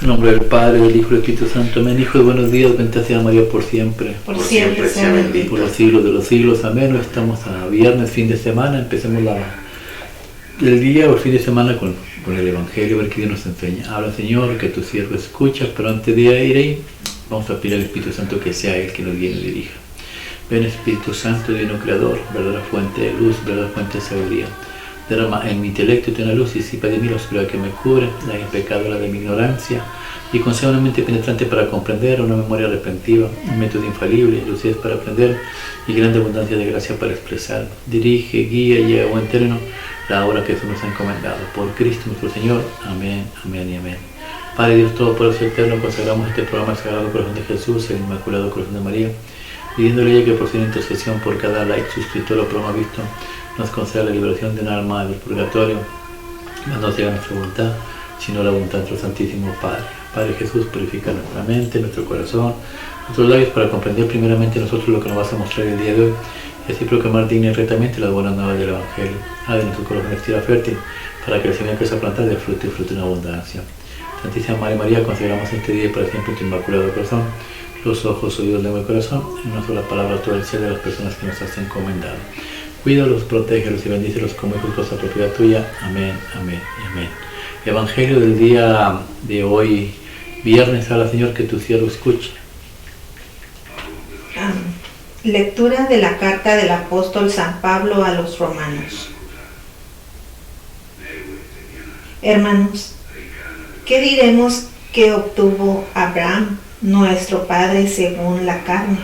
En nombre del Padre, del Hijo y del Espíritu Santo. Amén. Hijo de buenos días, bendita sea María por siempre. Por siempre sea bendita. Por los siglos de los siglos. Amén. Estamos a viernes, fin de semana. Empecemos el día o el fin de semana con el Evangelio, a ver qué Dios nos enseña. Habla, Señor, que tu siervo escucha, pero antes de ir ahí, vamos a pedir al Espíritu Santo que sea Él que nos guíe y nos dirija. Ven, Espíritu Santo, Divino Creador, verdadera fuente de luz, verdadera fuente de sabiduría. Derrama en mi intelecto y ten luz y disipa de mí la oscuridad que me cubre, la de pecado, la de mi ignorancia, y conceda una mente penetrante para comprender, una memoria repentiva, un método infalible, lucidez para aprender y grande abundancia de gracia para expresar. Dirige, guía y lleva a buen término la obra que Jesús nos ha encomendado. Por Cristo nuestro Señor. Amén, amén y amén. Padre Dios Todopoderoso Eterno, consagramos este programa al Sagrado Corazón de Jesús, el Inmaculado Corazón de María, pidiéndole a ella que por su intercesión por cada like, suscriptor o programa visto, nos conceda la liberación de un alma del purgatorio, no sea nuestra voluntad, sino la voluntad de nuestro Santísimo Padre. Padre Jesús, purifica nuestra mente, nuestro corazón, nuestros labios para comprender primeramente nosotros lo que nos vas a mostrar el día de hoy, y así proclamar digna y rectamente las buenas nuevas del Evangelio. Haz de nuestro corazón tierra fértil, para que el Señor que esa planta dé fruto y fruto en abundancia. Santísima Madre María, consagramos este día y para siempre tu Inmaculado Corazón, los ojos, oídos, lengua y corazón, en una sola palabra todo el cielo de las personas que nos has encomendado. Cuídalos, protégelos y bendícelos como hijos cosa propiedad tuya. Amén, amén y amén. Evangelio del día de hoy, viernes. Habla, Señor, que tu siervo escuche. Lectura de la carta del apóstol San Pablo a los romanos. Hermanos, ¿qué diremos que obtuvo Abraham, nuestro padre según la carne?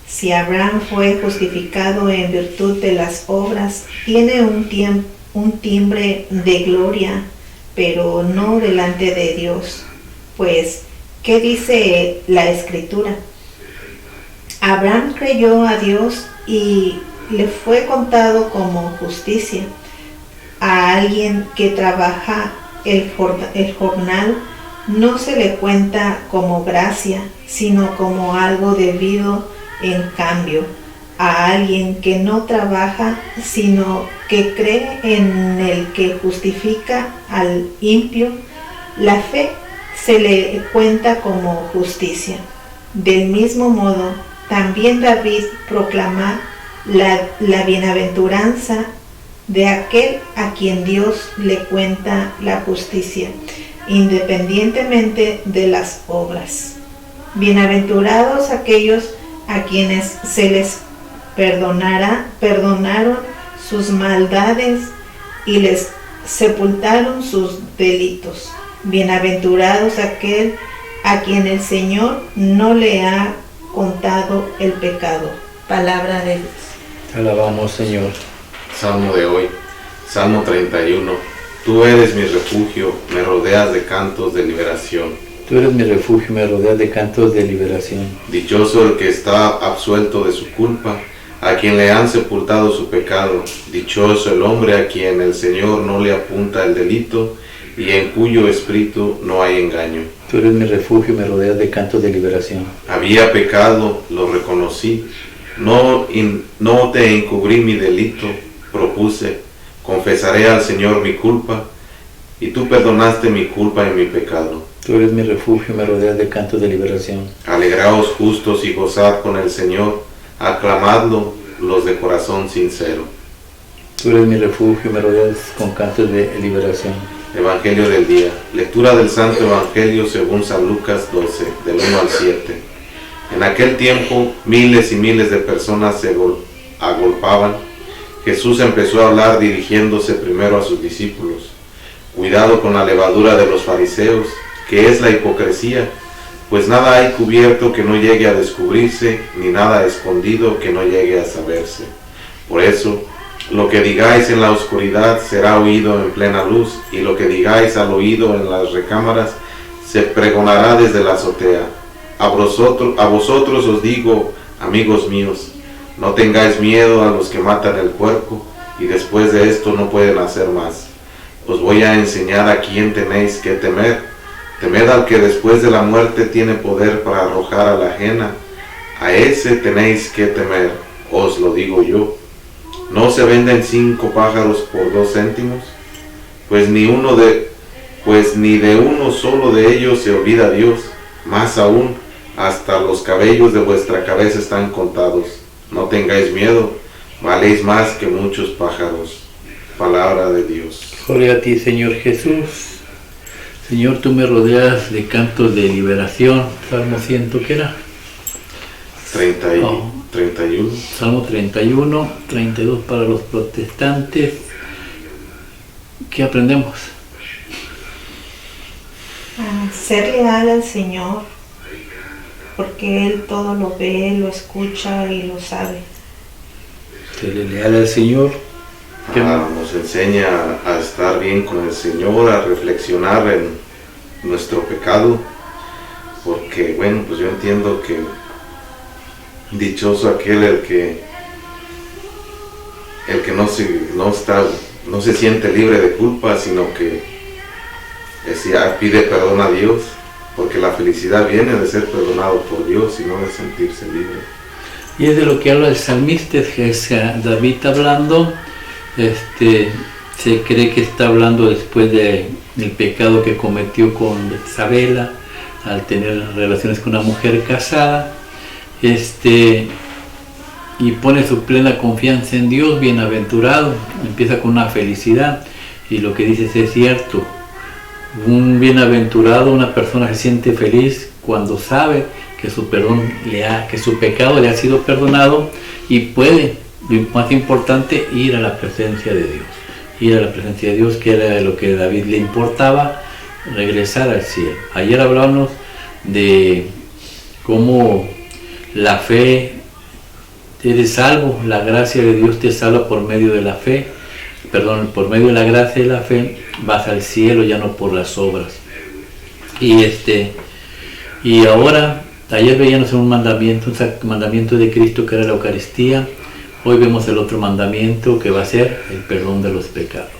Si Abraham fue justificado en virtud de las obras, tiene un timbre de gloria, pero no delante de Dios. Pues, ¿qué dice la Escritura? Abraham creyó a Dios y le fue contado como justicia. A alguien que trabaja el jornal no se le cuenta como gracia, sino como algo debido. En cambio, a alguien que no trabaja, sino que cree en el que justifica al impío, la fe se le cuenta como justicia. Del mismo modo, también David proclama la bienaventuranza de aquel a quien Dios le cuenta la justicia, independientemente de las obras. Bienaventurados aquellos a quienes se les perdonaron sus maldades y les sepultaron sus delitos. Bienaventurados aquel a quien el Señor no le ha contado el pecado. Palabra de Dios. Te alabamos, Señor. Salmo de hoy, Salmo 31. Tú eres mi refugio, me rodeas de cantos de liberación. Tú eres mi refugio, me rodeas de cantos de liberación. Dichoso el que está absuelto de su culpa, a quien le han sepultado su pecado. Dichoso el hombre a quien el Señor no le apunta el delito, y en cuyo espíritu no hay engaño. Tú eres mi refugio, me rodeas de cantos de liberación. Había pecado, lo reconocí, no te encubrí mi delito, propuse, confesaré al Señor mi culpa, y tú perdonaste mi culpa y mi pecado. Tú eres mi refugio, me rodeas de cantos de liberación. Alegraos justos y gozad con el Señor, aclamadlo los de corazón sincero. Tú eres mi refugio, me rodeas con cantos de liberación. Evangelio del día. Lectura del Santo Evangelio según San Lucas 12, del 1 al 7. En aquel tiempo, miles y miles de personas se agolpaban. Jesús empezó a hablar dirigiéndose primero a sus discípulos. Cuidado con la levadura de los fariseos, que es la hipocresía, pues nada hay cubierto que no llegue a descubrirse, ni nada escondido que no llegue a saberse. Por eso, lo que digáis en la oscuridad será oído en plena luz, y lo que digáis al oído en las recámaras se pregonará desde la azotea. A vosotros os digo, amigos míos, no tengáis miedo a los que matan el cuerpo, y después de esto no pueden hacer más. Os voy a enseñar a quién tenéis que temer. Temed al que después de la muerte tiene poder para arrojar a la ajena. A ese tenéis que temer, os lo digo yo. ¿No se venden 5 pájaros por 2 céntimos? Pues ni uno de pues ni de uno solo de ellos se olvida Dios, más aún, hasta los cabellos de vuestra cabeza están contados. No tengáis miedo, valéis más que muchos pájaros. Palabra de Dios. Gloria a ti, Señor Jesús. Señor, tú me rodeas de cantos de liberación. Salmo 100, ¿qué era? 31. Salmo 31, 32 para los protestantes. ¿Qué aprendemos? A ser leal al Señor, porque Él todo lo ve, lo escucha y lo sabe. Ser leal al Señor. Nos enseña a estar bien con el Señor, a reflexionar en nuestro pecado, porque bueno, pues yo entiendo que dichoso aquel el que no se siente libre de culpa, sino que pide perdón a Dios, porque la felicidad viene de ser perdonado por Dios y no de sentirse libre. Y es de lo que habla el salmista, es David hablando. Se cree que está hablando después del pecado que cometió con Isabela al tener relaciones con una mujer casada, y pone su plena confianza en Dios. Bienaventurado, empieza con una felicidad, y lo que dice es cierto. Un bienaventurado, una persona se siente feliz cuando sabe que su pecado le ha sido perdonado, y puede, lo más importante, ir a la presencia de Dios. Ir a la presencia de Dios, que era lo que a David le importaba, regresar al cielo. Ayer hablábamos de cómo la fe, eres salvo, la gracia de Dios te salva por medio de la fe, por medio de la gracia y la fe vas al cielo, ya no por las obras. Y ahora, ayer veíamos un mandamiento de Cristo, que era la Eucaristía. Hoy vemos el otro mandamiento, que va a ser el perdón de los pecados.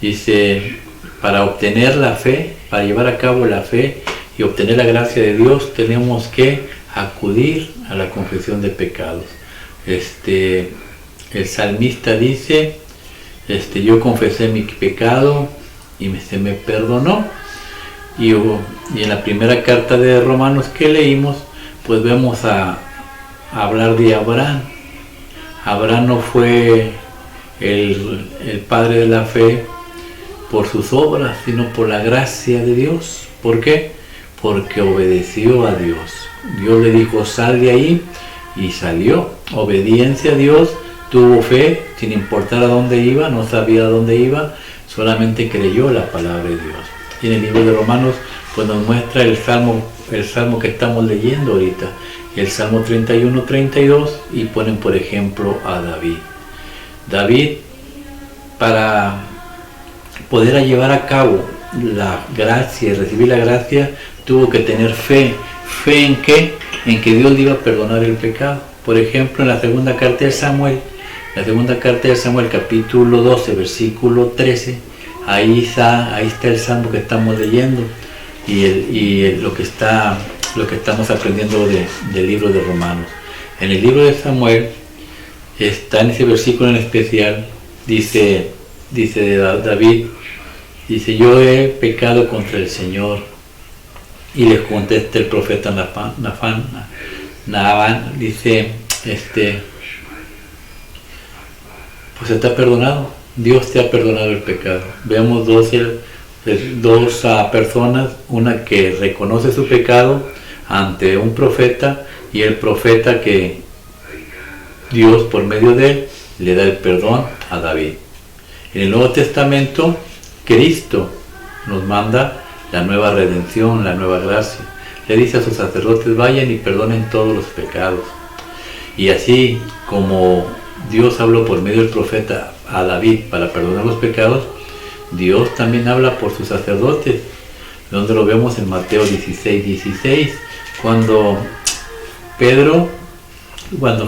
Dice, para obtener la fe, para llevar a cabo la fe y obtener la gracia de Dios, tenemos que acudir a la confesión de pecados. El salmista dice, yo confesé mi pecado y se me perdonó. Y en la primera carta de Romanos que leímos, pues vemos a hablar de Abraham. Abraham no fue el padre de la fe por sus obras, sino por la gracia de Dios. ¿Por qué? Porque obedeció a Dios. Dios le dijo, sal de ahí, y salió. Obediencia a Dios, tuvo fe, sin importar a dónde iba, no sabía a dónde iba, solamente creyó la palabra de Dios. Y en el libro de Romanos pues nos muestra el salmo que estamos leyendo ahorita, el Salmo 31, 32, y ponen por ejemplo a David. David, para poder llevar a cabo la gracia y recibir la gracia, tuvo que tener fe. ¿Fe en qué? En que Dios le iba a perdonar el pecado. Por ejemplo, en la segunda carta de Samuel, capítulo 12, versículo 13, ahí está el salmo que estamos leyendo, y lo que estamos aprendiendo del libro de Romanos. En el libro de Samuel está, en ese versículo en especial, dice David, dice, yo he pecado contra el Señor. Y les contesta el profeta Naabán, dice, pues está perdonado, Dios te ha perdonado el pecado. Veamos dos personas, una que reconoce su pecado ante un profeta, y el profeta que Dios por medio de él le da el perdón a David. En el Nuevo Testamento, Cristo nos manda la nueva redención, la nueva gracia. Le dice a sus sacerdotes, vayan y perdonen todos los pecados. Y así como Dios habló por medio del profeta a David para perdonar los pecados, Dios también habla por sus sacerdotes, donde lo vemos en Mateo 16, cuando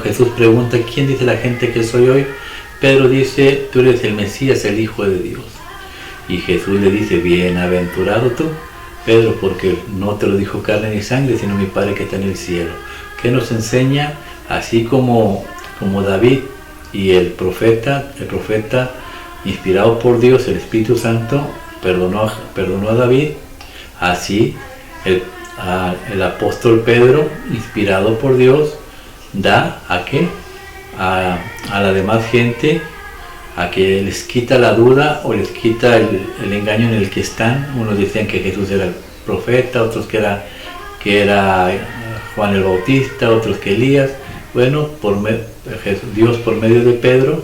Jesús pregunta, ¿quién dice la gente que soy hoy? Pedro dice, tú eres el Mesías, el Hijo de Dios. Y Jesús le dice, bienaventurado tú, Pedro, porque no te lo dijo carne ni sangre, sino mi Padre que está en el cielo. ¿Qué nos enseña? Así como David y el profeta inspirado por Dios, el Espíritu Santo, perdonó a David, así el apóstol Pedro, inspirado por Dios, da ¿a qué? A la demás gente, a que les quita la duda o les quita el engaño en el que están. Unos decían que Jesús era el profeta, otros que era Juan el Bautista, otros que Elías. Bueno, Dios por medio de Pedro,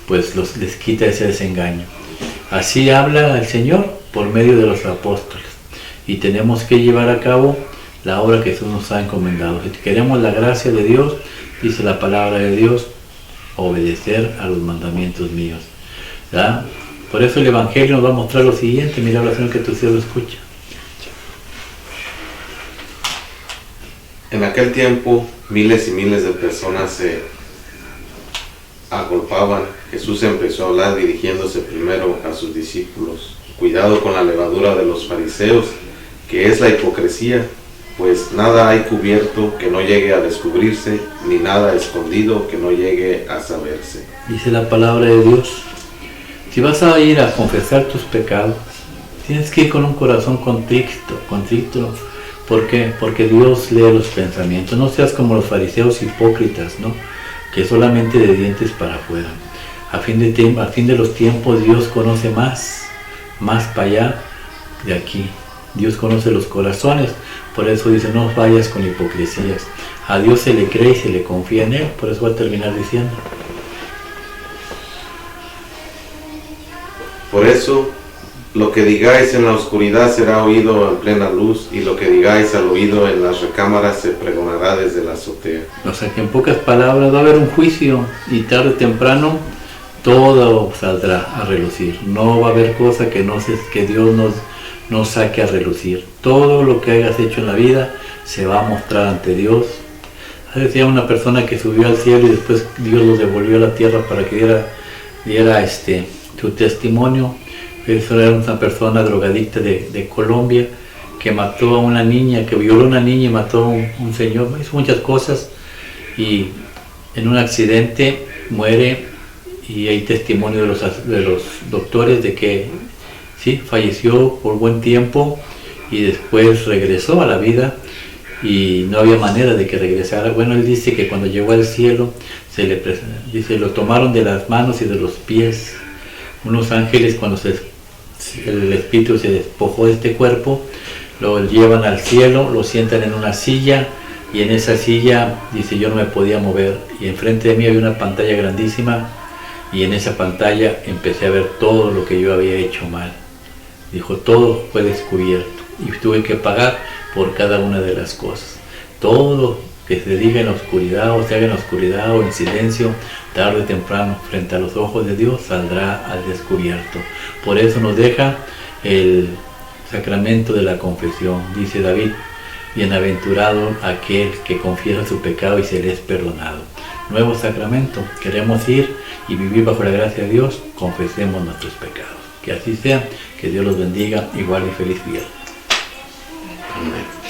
pues les quita ese desengaño. Así habla el Señor por medio de los apóstoles. Y tenemos que llevar a cabo la obra que Jesús nos ha encomendado. Si queremos la gracia de Dios, dice la palabra de Dios, obedecer a los mandamientos míos. ¿Ya? Por eso el Evangelio nos va a mostrar lo siguiente. Mira la oración que tu siervo escucha. En aquel tiempo, miles y miles de personas se agolpaban. Jesús empezó a hablar dirigiéndose primero a sus discípulos. Cuidado con la levadura de los fariseos, que es la hipocresía, pues nada hay cubierto que no llegue a descubrirse, ni nada escondido que no llegue a saberse. Dice la palabra de Dios, si vas a ir a confesar tus pecados, tienes que ir con un corazón contrito. ¿Por qué? Porque Dios lee los pensamientos. No seas como los fariseos hipócritas, ¿no? Que solamente de dientes para afuera. A fin de los tiempos Dios conoce más para allá de aquí. Dios conoce los corazones, por eso dice, no vayas con hipocresías. A Dios se le cree y se le confía en Él, por eso va a terminar diciendo. Por eso, lo que digáis en la oscuridad será oído en plena luz, y lo que digáis al oído en las recámaras se pregonará desde la azotea. O sea que en pocas palabras va a haber un juicio, y tarde o temprano todo saldrá a relucir. No va a haber cosa que Dios nos saque a relucir. Todo lo que hayas hecho en la vida se va a mostrar ante Dios. Decía una persona que subió al cielo y después Dios lo devolvió a la tierra para que diera su testimonio. Eso era una persona drogadicta de Colombia que mató a una niña, que violó a una niña y mató a un señor. Hizo muchas cosas y en un accidente muere, y hay testimonio de los doctores de que sí, falleció por buen tiempo y después regresó a la vida y no había manera de que regresara. Bueno, él dice que cuando llegó al cielo, lo tomaron de las manos y de los pies unos ángeles. Cuando el espíritu se despojó de este cuerpo, lo llevan al cielo, lo sientan en una silla, y en esa silla, dice, yo no me podía mover, y enfrente de mí había una pantalla grandísima, y en esa pantalla empecé a ver todo lo que yo había hecho mal. Dijo, todo fue descubierto y tuve que pagar por cada una de las cosas. Todo que se diga en la oscuridad, o se haga en la oscuridad o en silencio, tarde o temprano, frente a los ojos de Dios, saldrá al descubierto. Por eso nos deja el sacramento de la confesión. Dice David, bienaventurado aquel que confiesa su pecado y se le es perdonado. Nuevo sacramento, queremos ir y vivir bajo la gracia de Dios, confesemos nuestros pecados. Que así sea, que Dios los bendiga, igual y feliz día. Amén.